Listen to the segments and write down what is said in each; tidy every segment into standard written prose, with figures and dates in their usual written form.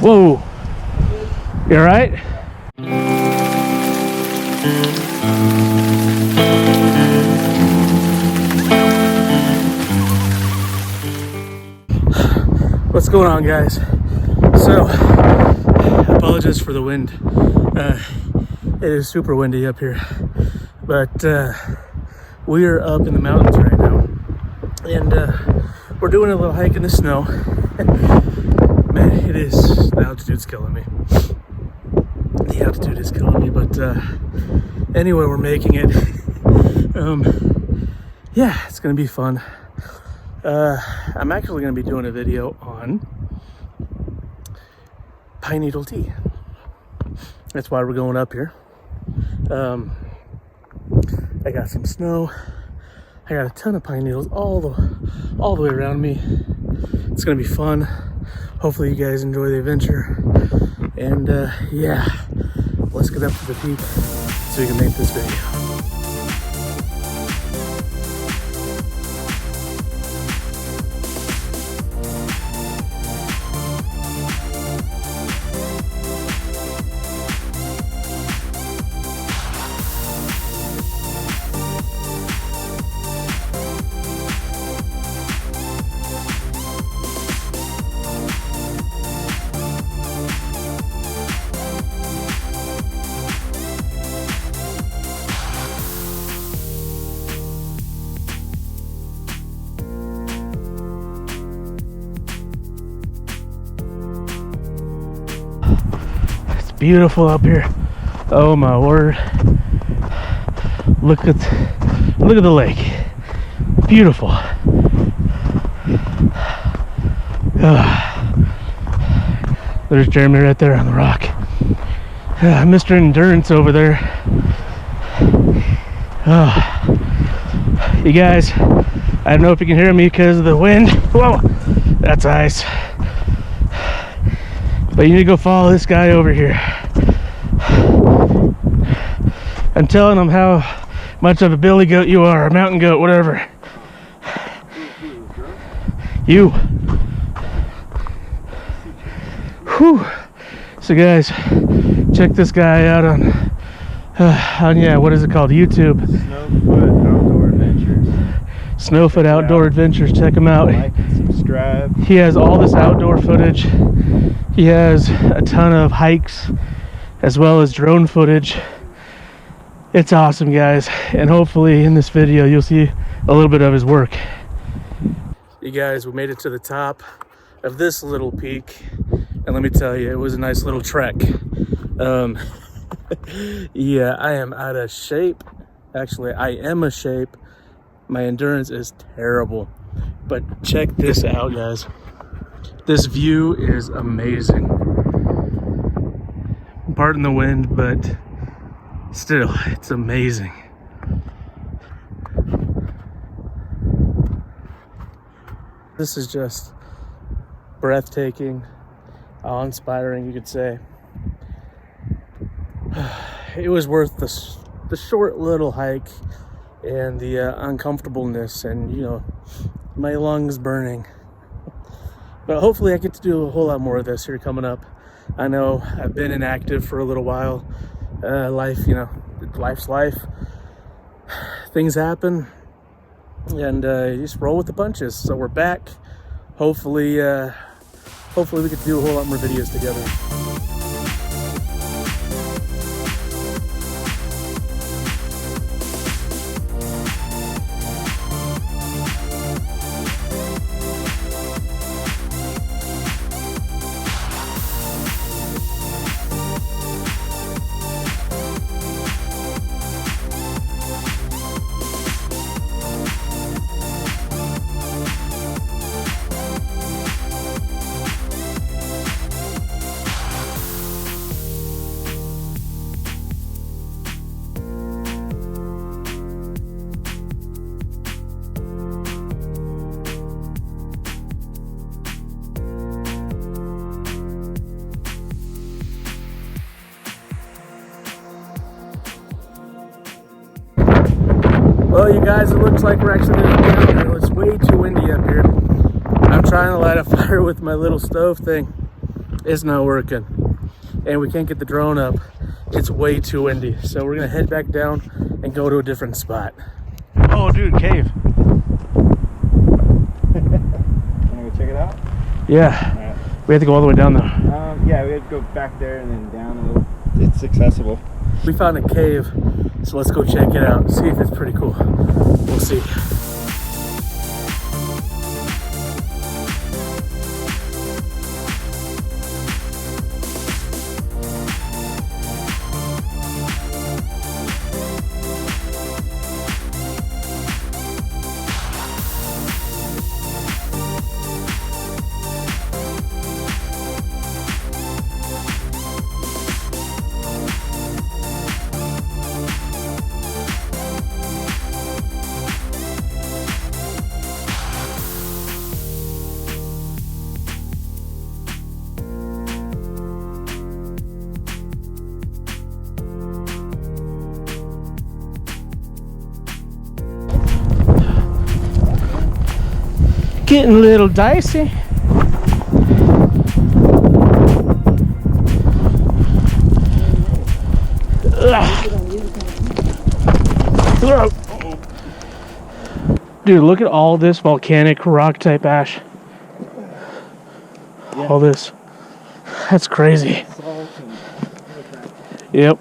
Whoa. You all right? What's going on, guys? So, apologies for the wind. It is super windy up here, but we are up in the mountains right now, and we're doing a little hike in the snow. Man, the altitude's killing me. The altitude is killing me, but anyway, we're making it. Yeah, it's gonna be fun. I'm actually going to be doing a video on pine needle tea. That's why we're going up here. I got some snow. I got a ton of pine needles all the way around me. It's going to be fun. Hopefully you guys enjoy the adventure. And yeah, let's get up to the peak so we can make this video. Beautiful up here. Oh my word. Look at the lake. Beautiful. There's Jeremy right there on the rock. Mr. Endurance over there. You guys, I don't know if you can hear me because of the wind. Whoa, that's ice. But you need to go follow this guy over here. I'm telling him how much of a billy goat you are, a mountain goat, whatever. You. Whew. So guys, check this guy out on yeah, what is it called? YouTube. Snowfoot Outdoor Adventures. Snowfoot Outdoor Adventures. Check him out. Like and subscribe. He has all this outdoor footage. He has a ton of hikes as well as drone footage. It's awesome, guys, and hopefully in this video you'll see a little bit of his work. You guys, we made it to the top of this little peak, and let me tell you, it was a nice little trek. Yeah, I am out of shape. Actually, I am a shape. My endurance is terrible, but check this out, guys. This view is amazing. Pardon the wind, but still, it's amazing. This is just breathtaking, awe-inspiring, you could say. It was worth the short little hike and the uncomfortableness and, you know, my lungs burning. But hopefully I get to do a whole lot more of this here coming up. I know I've been inactive for a little while. Life, you know, life's life. Things happen, and you just roll with the punches. So we're back. Hopefully we get to do a whole lot more videos together. Well, you guys, it looks like we're actually going to be down here. It's way too windy up here. I'm trying to light a fire with my little stove thing. It's not working. And we can't get the drone up. It's way too windy. So we're gonna head back down and go to a different spot. Oh, dude, cave. Wanna go check it out? Yeah. Alright. We have to go all the way down though. Yeah, we had to go back there and then down a little. It's accessible. We found a cave, so let's go check it out, see if it's pretty cool. We'll see. Getting a little dicey. Dude, look at all this volcanic rock type ash. Yeah. All this. That's crazy. Yep.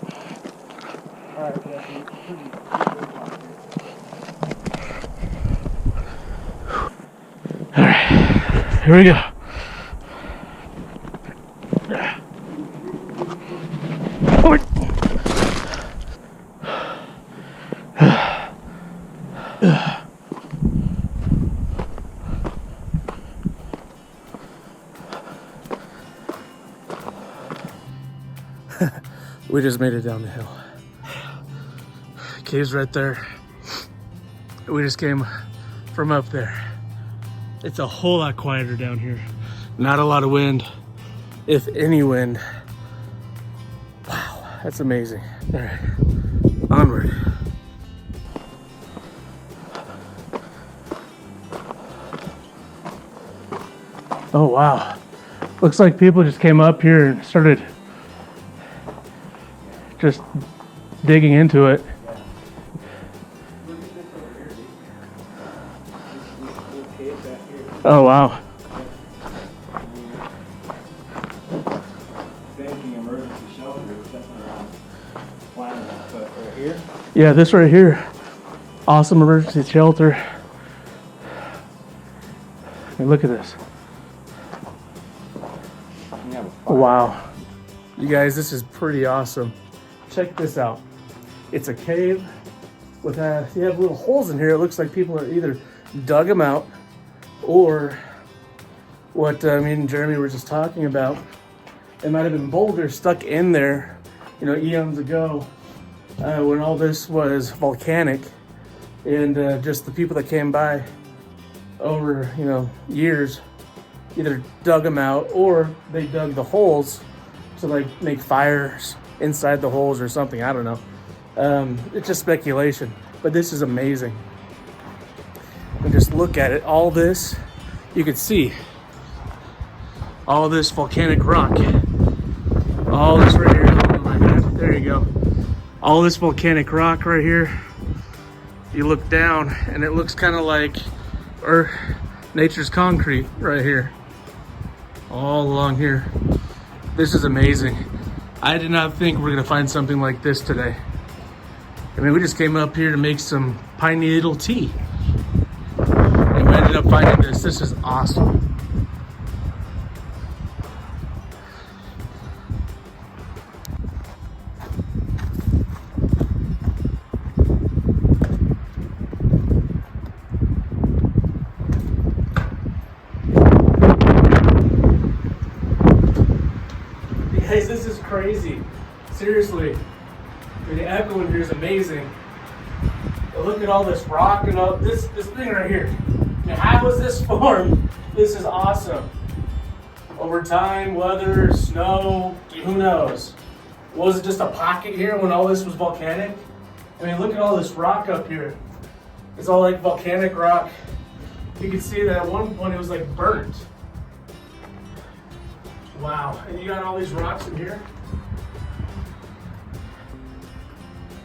Alright, here we go. We just made it down the hill. Cave's right there. We just came from up there. It's a whole lot quieter down here. Not a lot of wind, if any wind. Wow, that's amazing. All right, onward. Oh wow, looks like people just came up here and started just digging into it. Oh wow. Yeah, this right here. Awesome emergency shelter. Hey, look at this. Wow. You guys, this is pretty awesome. Check this out. It's a cave with you have little holes in here. It looks like people are either dug them out or what me and Jeremy were just talking about. It might have been boulders stuck in there, you know, eons ago when all this was volcanic, and just the people that came by over, you know, years either dug them out or they dug the holes to like make fires inside the holes or something. I don't know. It's just speculation, but this is amazing. And just look at it. All this, you can see all this volcanic rock. All this right here. There you go. All this volcanic rock right here. You look down and it looks kind of like nature's concrete right here. All along here. This is amazing. I did not think we were gonna find something like this today. I mean, we just came up here to make some pine needle tea. And we ended up finding this. This is awesome. Guys, this is crazy. Seriously. I mean, the echo in here is amazing. But look at all this rock and all this thing right here. I mean, how was this formed? This is awesome. Over time, weather, snow, who knows? Was it just a pocket here when all this was volcanic? I mean, look at all this rock up here. It's all like volcanic rock. You can see that at one point it was like burnt. Wow, and you got all these rocks in here?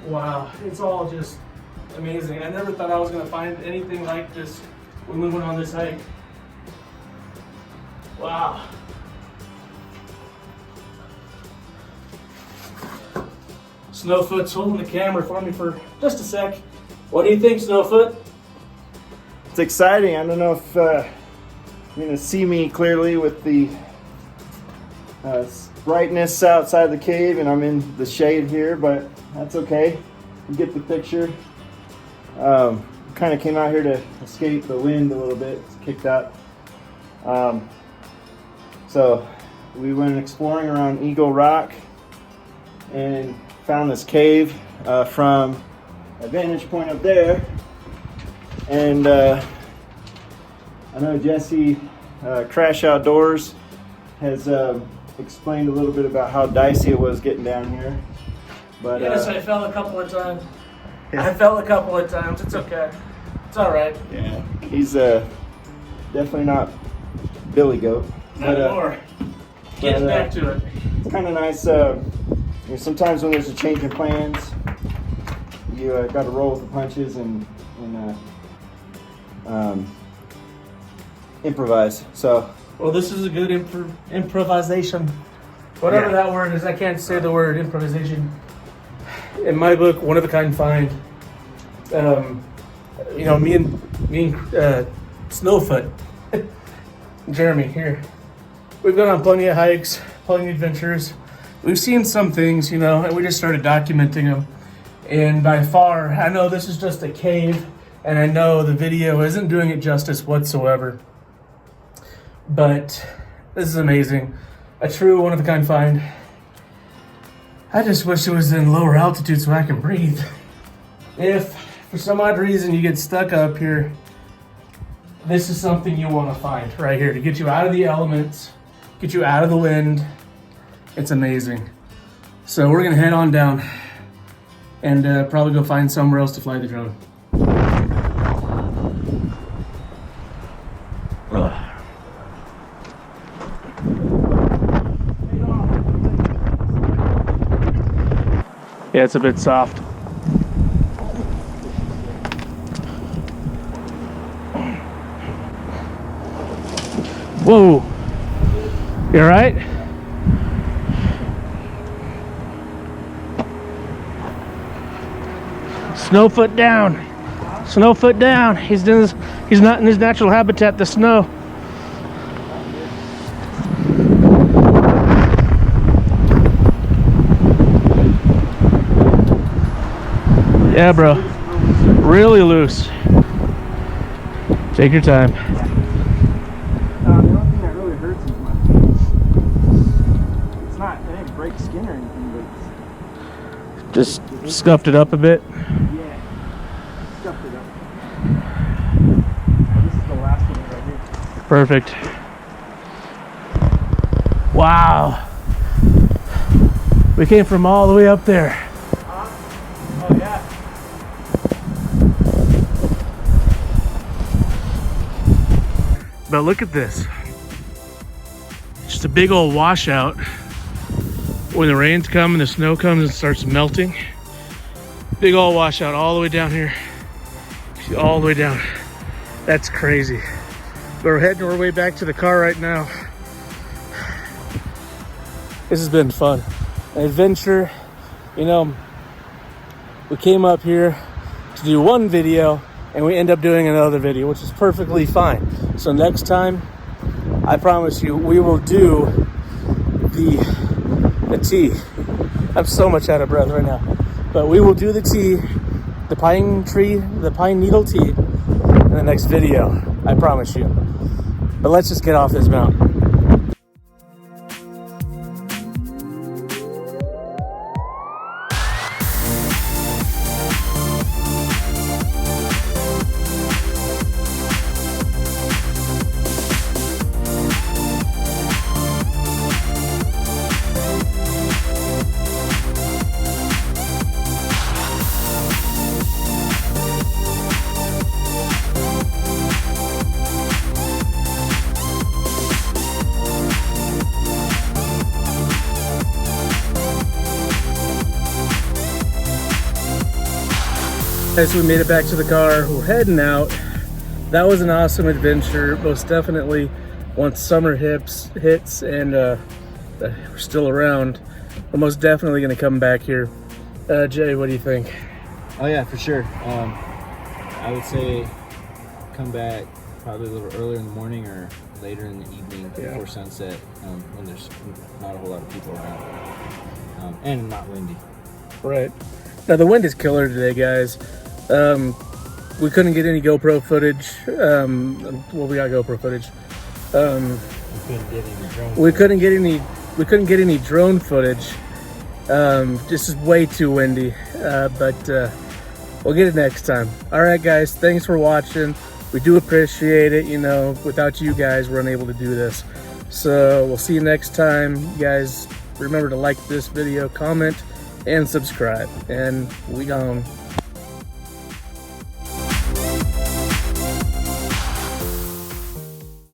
Wow, it's all just amazing. I never thought I was gonna find anything like this when we went on this hike. Wow. Snowfoot's holding the camera for me for just a sec. What do you think, Snowfoot? It's exciting. I don't know if you're gonna see me clearly with the brightness outside the cave, and I'm in the shade here, but that's okay. You get the picture. Kind of came out here to escape the wind a little bit. It's kicked up. So we went exploring around Eagle Rock and found this cave from a vantage point up there. And I know Jesse, Crash Outdoors, has explained a little bit about how dicey it was getting down here. But yes, I fell a couple of times. I fell a couple of times. It's okay. It's all right. Yeah, he's definitely not Billy Goat. Not anymore. Getting back to it. It's kind of nice. Sometimes when there's a change in plans, you got to roll with the punches and improvise. So. Well, this is a good improvisation. Whatever that word is, I can't say the word improvisation. In my book, one of a kind find. You know, me and Snowfoot, Jeremy here. We've gone on plenty of hikes, plenty of adventures. We've seen some things, you know, and we just started documenting them. And by far, I know this is just a cave, and I know the video isn't doing it justice whatsoever. But this is amazing. A true one-of-a-kind find. I just wish it was in lower altitude so I can breathe. If, for some odd reason, you get stuck up here, this is something you want to find right here to get you out of the elements, get you out of the wind. It's amazing. So we're gonna head on down and probably go find somewhere else to fly the drone. Yeah, it's a bit soft. Whoa, you all right? Snowfoot down. Snowfoot down. He's not in his natural habitat, the snow. Yeah, bro. Really loose. Take your time. The only thing that really hurts is my feet. It's not, it didn't break skin or anything, but Just scuffed it up a bit. yeah, scuffed it up. Oh, this is the last one right here. Perfect. Wow. We came from all the way up there. Oh yeah. But look at this. Just a big old washout. When the rains come and the snow comes and starts melting. Big old washout all the way down here. See, all the way down. That's crazy. But we're heading our way back to the car right now. This has been fun. An adventure. You know, we came up here to do one video and we end up doing another video, which is perfectly fine. So next time, I promise you, we will do the tea. I'm so much out of breath right now. But we will do the tea, the pine needle tea in the next video. I promise you. But let's just get off this mountain. Guys, we made it back to the car. We're heading out. That was an awesome adventure. Most definitely, once summer hits and we're still around, we're most definitely going to come back here. Jay, what do you think? Oh yeah, for sure. I would say come back probably a little earlier in the morning or later in the evening before sunset, when there's not a whole lot of people around, and not windy. Right. Now the wind is killer today, guys. We couldn't get any GoPro footage. Well, we got GoPro footage. We couldn't get any drone footage. This is way too windy. But we'll get it next time. All right, guys. Thanks for watching. We do appreciate it. You know, without you guys, we're unable to do this. So we'll see you next time. You guys, remember to like this video, comment, and subscribe. And we gone.